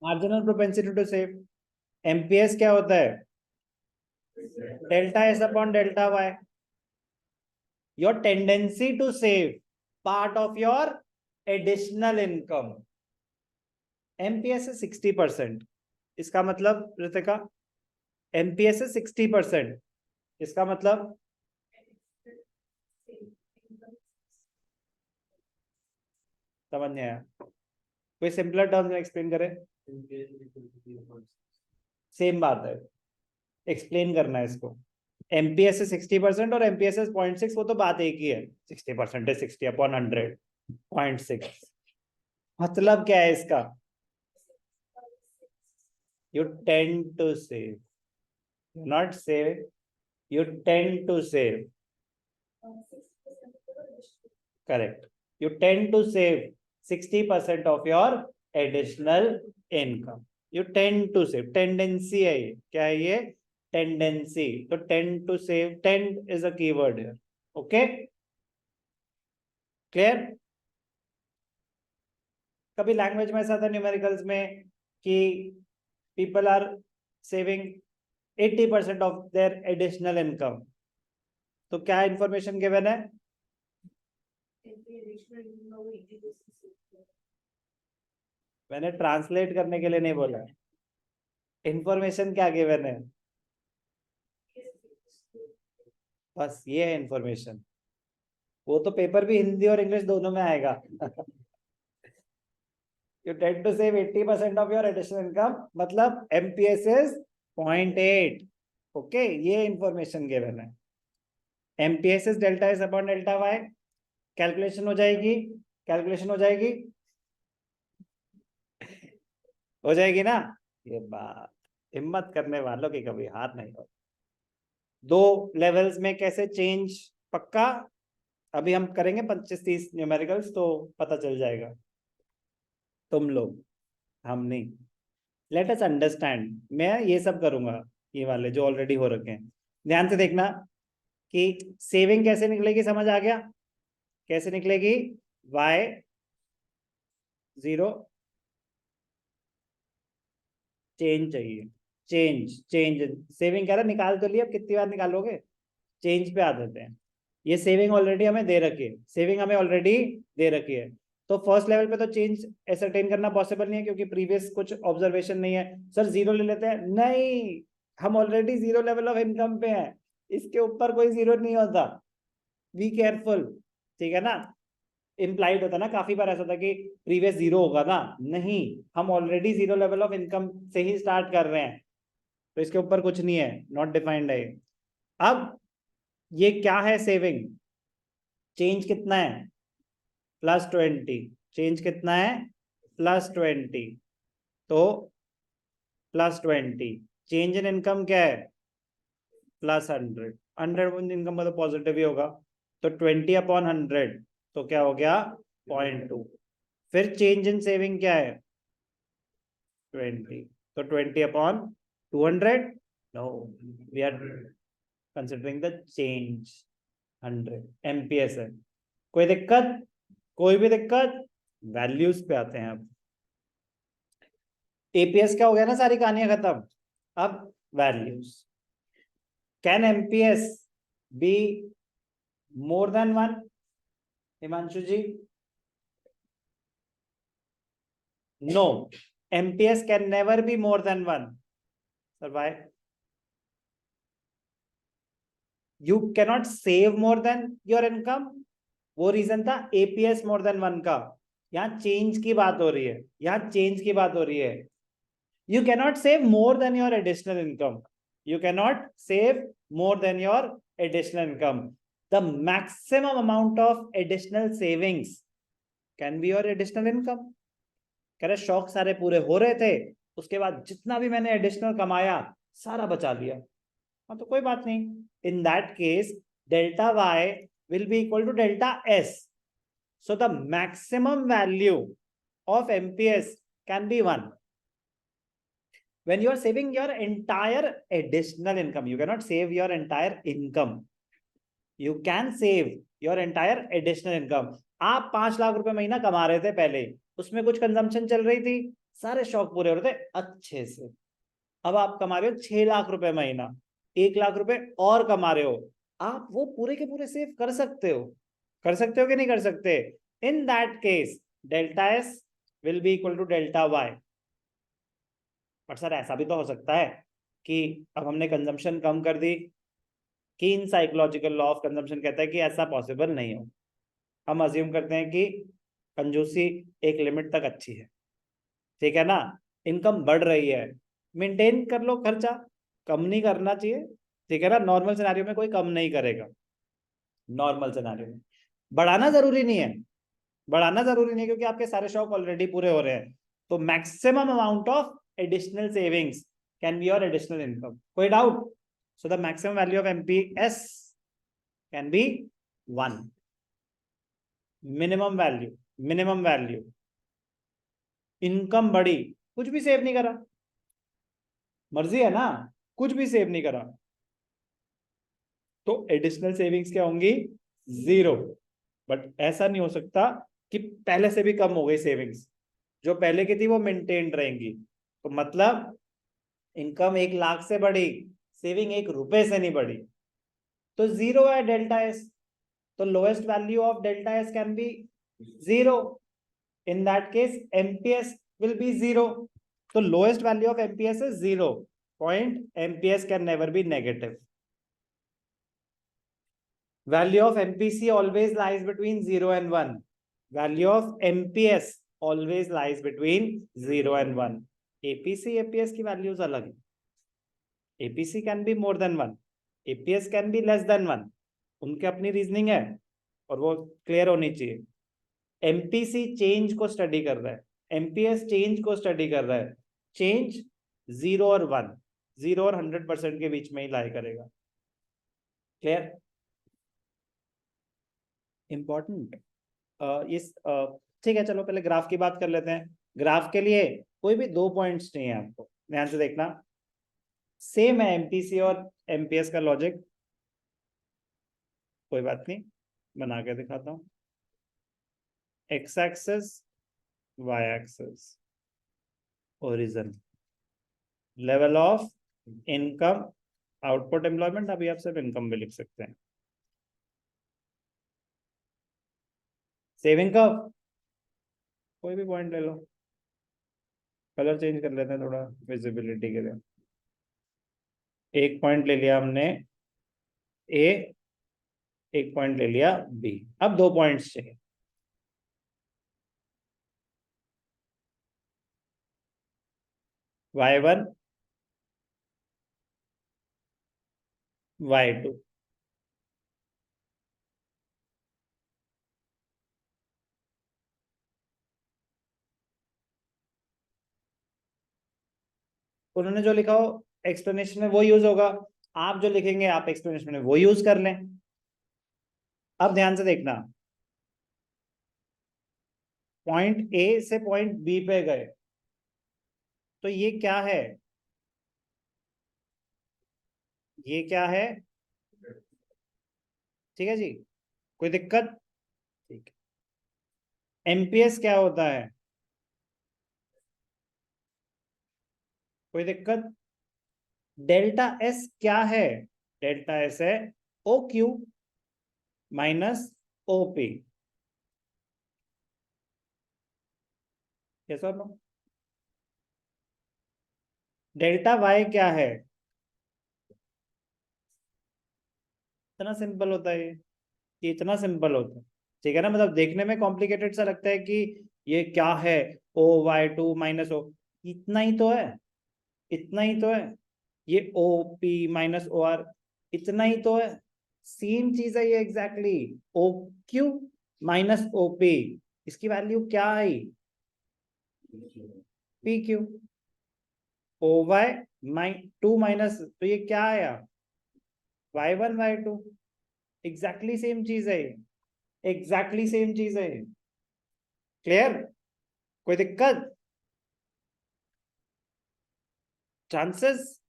Marginal propensity to save. MPS क्या होता है? Delta S upon delta Y. Your tendency to save part of your additional income. MPS है 60%। इसका मतलब Ritika, MPS है 60%। इसका मतलब समझ नहीं आया? कोई सिंपलर टर्म्स में एक्सप्लेन करे। सेम बात है, एक्सप्लेन करना है इसको। एमपीएस है 60% और एमपीएस है 0.6, वो तो बात एक ही है। 60% है 60 अपॉन 100, 0.6। मतलब क्या है इसका? You tend to save, not save, you tend to save. Correct, you tend to save 60% of your additional income. You tend to save, tendency है ये। क्या है ये? टेंडेंसी। तो tend to save, tend is a keyword here. Okay, clear? कभी language में ऐसा था न्यूमेरिकल्स में कि people are saving 80% of their additional income, तो क्या इंफॉर्मेशन गिवन है? मैंने ट्रांसलेट करने के लिए नहीं बोला, इंफॉर्मेशन क्या गिवन है, बस ये है इंफॉर्मेशन। वो तो पेपर भी हिंदी और इंग्लिश दोनों में आएगा। You tend to save 80% of your additional income, मतलब MPS is 0.8। ओके, ये इंफॉर्मेशन गिवन है। MPS is delta S upon delta Y. Calculation हो जाएगी, कैलकुलेशन हो जाएगी, हो जाएगी ना? ये बात हिम्मत करने वालों की कभी हार नहीं होती। दो लेवल्स में कैसे चेंज, पक्का अभी हम करेंगे 25-30 न्यूमेरिकल्स तो पता चल जाएगा। तुम लोग, हम नहीं। लेट अस अंडरस्टैंड, मैं ये सब करूंगा, ये वाले जो ऑलरेडी हो रखे हैं। ध्यान से देखना कि सेविंग कैसे निकलेगी, समझ आ गया? कैसे निकलेगी? y 0, चेंज चाहिए, चेंज चेंज। सेविंग कह रहा निकाल तो लिया, अब कितनी बार निकालोगे? चेंज पे आ जाते हैं। ये सेविंग ऑलरेडी हमें दे रखी है, सेविंग हमें ऑलरेडी दे रखी है। तो फर्स्ट लेवल पे तो चेंज एसरटेन करना पॉसिबल नहीं है क्योंकि प्रीवियस कुछ ऑब्जर्वेशन नहीं है। सर जीरो ले लेते हैं, नहीं, हम already zero level of income पे हैं, इसके ऊपर कोई जीरो नहीं होता। बी केयरफुल, ठीक है ना? इम्प्लाइड होता ना, काफी बार ऐसा था कि प्रीवियस जीरो होगा ना, नहीं, हम already zero level of income से ही स्टार्ट कर रहे हैं, तो इसके ऊपर कुछ नहीं है, नॉट डिफाइंड है। अब ये क्या है सेविंग? चेंज कितना है? +20। चेंज कितना है? +20। तो +20, चेंज इन इनकम क्या है? +100। 100 इनकम का तो पॉजिटिव ही होगा, तो 20 अपॉन 100, तो क्या हो गया? 0.2। फिर चेंज इन सेविंग क्या है? 20, तो 20 upon 200। No, we are considering the change 100। MPS है। कोई दिक्कत? कोई भी दिक्कत? वैल्यूज पे आते हैं अब। एपीएस क्या हो गया ना, सारी कहानियां खत्म। अब values. Can MPS be more than 1? Himanshu ji, no, MPS can never be more than 1। Sir why? You cannot save more than your income, वो रीजन था एपीएस मोर देन 1 का। यहां चेंज की बात हो रही है, यहां चेंज की बात हो रही है। You cannot save more than your additional income. You cannot save more than your additional income. The maximum amount of additional savings can be your additional income. कह रहे शौक सारे पूरे हो रहे थे, उसके बाद जितना भी मैंने एडिशनल कमाया सारा बचा लिया। हाँ तो कोई बात नहीं, in that case delta Y will be equal to delta S. So the maximum value of MPS can be 1 when you are saving your entire additional income. You cannot save your entire income, you can save your entire additional income. आप 5 लाख रुपए महीना कमा रहे थे पहले, उसमें कुछ consumption चल रही थी, सारे शौक पूरे हो रहे थे अच्छे से। अब आप कमा रहे हो 6 लाख रुपए महीना, 1 लाख रुपए और कमा रहे हो, आप वो पूरे के पूरे सेव कर सकते हो। कर सकते हो कि नहीं कर सकते? In that case delta S will be equal to delta Y. But sir ऐसा भी तो हो सकता है कि अब हमने कंजम्पशन कम कर दी, कीन साइकोलॉजिकल लॉ ऑफ कंजम्पशन कहता है कि ऐसा पॉसिबल नहीं हो। हम अज्यूम करते हैं कि कंजूसी एक लिमिट तक अच्छी है, ठीक है ना, इनकम बढ़ रही है, मेंटेन कर लो खर्चा, कम नहीं करना चाहिए, ठीक है ना। नॉर्मल सिनेरियो में कोई कम नहीं करेगा, नॉर्मल सिनेरियो में बढ़ाना जरूरी नहीं है, बढ़ाना जरूरी नहीं है क्योंकि आपके सारे शौक ऑलरेडी पूरे हो रहे हैं। तो maximum amount of additional savings can be your additional income. कोई doubt? So the maximum value of MPS can be 1। Minimum value income बढ़ी, कुछ भी सेव नहीं करा, मर्जी है ना, कुछ भी सेव नहीं करा, तो एडिशनल सेविंग्स क्या होंगी? 0। बट ऐसा नहीं हो सकता कि पहले से भी कम हो गई सेविंग्स, जो पहले की थी वो मेंटेन्ड रहेंगी। तो मतलब इनकम 1 लाख से बढ़ी, सेविंग 1 रुपए से नहीं बढ़ी, तो 0 है डेल्टा एस। तो lowest value of delta S can be 0। in that case MPS will be 0. so lowest value of MPS is 0 point. MPS can never be negative. Value of MPC always lies between 0 and 1. Value of MPS always lies between 0 and 1. APC APS की values अलग है। APC can be more than 1, APS can be less than 1, उनके अपनी reasoning है और वो clear होनी चाहिए। एमपीसी चेंज को स्टडी कर रहा है, एमपीएस चेंज को स्टडी कर रहा है। चेंज 0 और 1, 0 और 100% के बीच में ही लाई करेगा। क्लियर? इंपॉर्टेंट इस ठीक है, चलो पहले ग्राफ की बात कर लेते हैं। ग्राफ के लिए कोई भी 2 पॉइंट्स नहीं है, आपको ध्यान से देखना। सेम है एमपीसी और एमपीएस का लॉजिक, कोई बात नहीं, बना के दिखाता हूं। X axis, Y axis, origin, level of income, output employment, अभी आप सिर्फ इनकम भी लिख सकते हैं। सेविंग का कोई भी पॉइंट ले लो, कलर चेंज कर लेते हैं थोड़ा विजिबिलिटी के लिए। एक पॉइंट ले लिया हमने ए, एक पॉइंट ले लिया बी, अब 2 पॉइंट्स चाहिए। y1, y2। उन्होंने जो लिखा हो एक्सप्लेनेशन में वो यूज होगा, आप जो लिखेंगे आप एक्सप्लेनेशन में वो यूज कर लें। अब ध्यान से देखना, पॉइंट ए से पॉइंट बी पे गए, तो ये क्या है? ये क्या है? ठीक है जी, कोई दिक्कत? ठीक है। एमपीएस क्या होता है? कोई दिक्कत? डेल्टा एस क्या है? डेल्टा एस है O Q minus OP. Yes और नो? डेल्टा वाई क्या है? इतना सिंपल होता है ये इतना सिंपल होता है, ठीक है ना। मतलब देखने में कॉम्प्लिकेटेड सा लगता है कि ये क्या है, O/2 - O, इतना ही तो है, इतना ही तो है। ये OP - OR, इतना ही तो है, सेम चीज है ये एग्जैक्टली। OQ - OP, इसकी वैल्यू क्या आई? PQ। OY-2 माइनस, तो ये क्या आया? Y1 Y2। एग्जैक्टली सेम चीज है, एग्जैक्टली सेम चीज है। क्लियर? कोई दिक्कत? चांसेस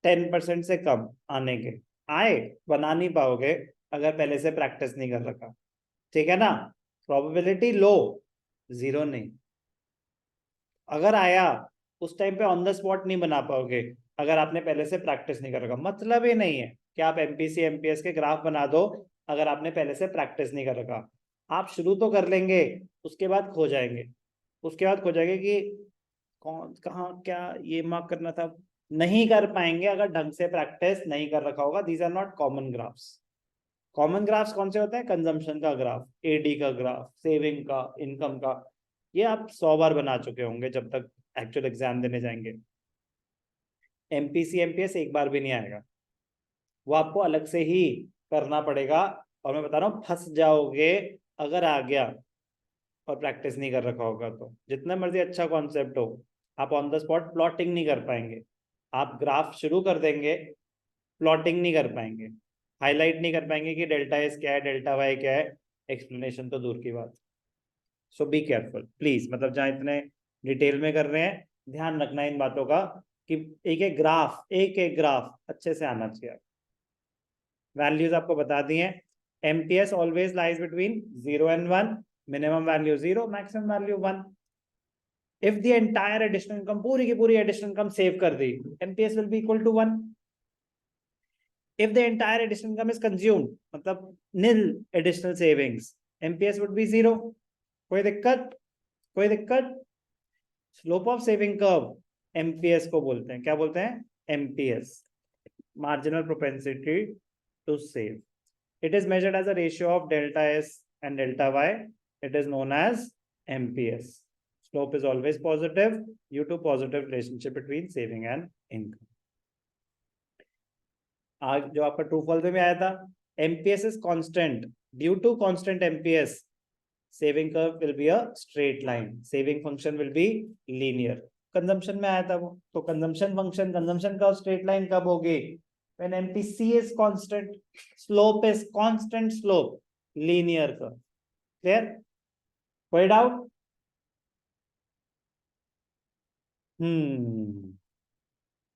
10% से कम आने के, आए, बना नहीं पाओगे अगर पहले से प्रैक्टिस नहीं कर रखा, ठीक है ना। प्रोबेबिलिटी लो, 0 नहीं। अगर आया उस टाइम पे ऑन द स्पॉट नहीं बना पाओगे अगर आपने पहले से प्रैक्टिस नहीं कर रखा। मतलब ही नहीं है कि आप एमपीसी एमपीएस के ग्राफ बना दो अगर आपने पहले से प्रैक्टिस नहीं कर रखा। आप शुरू तो कर लेंगे, उसके बाद खो जाएंगे, उसके बाद खो जाएंगे कि कौन कहाँ क्या ये मार्क करना था। नहीं कर पाएंगे अगर ढंग से प्रैक्टिस नहीं कर रखा होगा। These are not common graphs. Common graphs कौन से होते हैं? कंजम्पशन का ग्राफ, एडी का ग्राफ, सेविंग का, इनकम का। ये आप 100 बार बना चुके होंगे जब तक एक्चुअल एग्जाम देने जाएंगे। एमपीसी एमपीएस एक बार भी नहीं आएगा, वो आपको अलग से ही करना पड़ेगा। और मैं बता रहा हूँ फंस जाओगे अगर आ गया और प्रैक्टिस नहीं कर रखा होगा तो। जितना मर्जी अच्छा कॉन्सेप्ट हो, आप ऑन द स्पॉट प्लॉटिंग नहीं कर पाएंगे। आप ग्राफ शुरू कर देंगे, प्लॉटिंग नहीं कर पाएंगे, हाईलाइट नहीं कर पाएंगे कि डेल्टा एस क्या है, डेल्टा वाई क्या है। एक्सप्लेनेशन तो दूर की बात। सो बी केयरफुल प्लीज। मतलब जहां इतने डिटेल में कर रहे हैं, ध्यान रखना इन बातों का कि एक एक ग्राफ अच्छे से आना चाहिए। वैल्यूज आपको बता दी हैं। MPS always lies between 0 and 1। Minimum value 0, maximum value 1। If the entire additional income, पूरी की पूरी एडिशनल इनकम सेव कर दी, MPS will be equal to 1। If the entire additional income is consumed, मतलब nil additional savings, MPS would be 0। कोई दिक्कत? कोई दिक्कत? Slope of saving curve MPS को बोलते हैं। क्या बोलते हैं? MPS, marginal propensity to save. It is measured as a ratio of delta S and delta Y. It is known as MPS. Slope is always positive due to positive relationship between saving and income. आज जो आपका true false में आया था, MPS is constant. Due to constant MPS, saving curve will be a straight line. Saving function will be linear. Consumption में आया था वो, तो कंजम्पशन फंक्शन, कंजम्पशन का स्ट्रेट लाइन कब होगी? When MPC is constant, slope is constant slope, linear curve. Clear? कोई doubt?